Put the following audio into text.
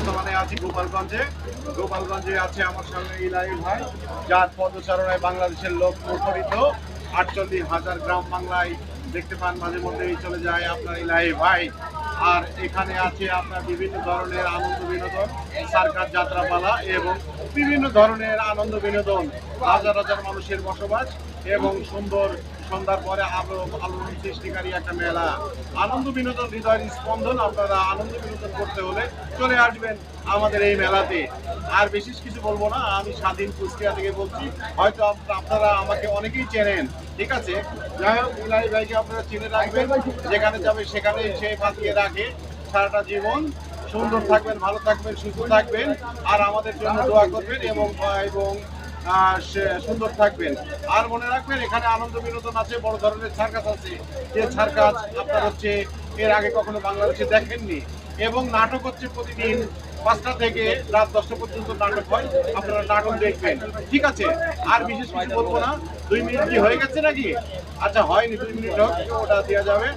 বর্তমানে আছি গোপালগঞ্জে আছে আমার সামনে ইলাহি ভাই, যার পদচারণায় বাংলাদেশের লোক মুখরিত। 48,000 গ্রাম বাংলায় দেখতে পান, মাঝে মধ্যেই চলে যায় আপনার ইলাহি ভাই। আর এখানে আছে আপনার বিভিন্ন ধরনের আনন্দ বিনোদন, সার্কাস, যাত্রাপালা এবং বিভিন্ন ধরনের আনন্দ বিনোদন। হাজার হাজার মানুষের বসবাস এবং সুন্দর সন্ধ্যার পরে আলোড়ন সৃষ্টিকারী একটা মেলা। আনন্দ বিনোদন হৃদয়ের স্পন্দন। আপনারা আনন্দ বিনোদন করতে হলে চলে আসবেন আমাদের এই মেলাতে। আর বিশেষ কিছু বলবো না, আমি স্বাধীন কুষ্টিয়া থেকে বলছি। হয়তো আপনারা আমাকে অনেকেই চেনেন, ঠিক আছে। যাই হোক, ইলাহি ভাইকে আপনারা চিনে রাখবেন, যেখানে যাবে সেখানে সে বাঁচিয়ে রাখে সারাটা জীবন। সুন্দর থাকবেন, ভালো থাকবেন, সুস্থ থাকবেন, আর আমাদের জন্য দোয়া করবেন এবং সুন্দর থাকবেন। আর মনে রাখবেন, এখানে আনন্দ বিনোদন আছে, বড় ধরনের সার্কাস আছে। যে সার্কাস আপনার হচ্ছে এর আগে কখনো বাংলাদেশে দেখেননি। এবং নাটক হচ্ছে প্রতিদিন 5টা থেকে রাত 10টা পর্যন্ত নাটক হয়, আপনারা নাটক দেখবেন, ঠিক আছে। আর বিশেষ কিছু বলবো না। 2 মিনিট কি হয়ে গেছে নাকি? আচ্ছা, হয়নি, 2 মিনিট হোক, ওটা দেওয়া যাবে।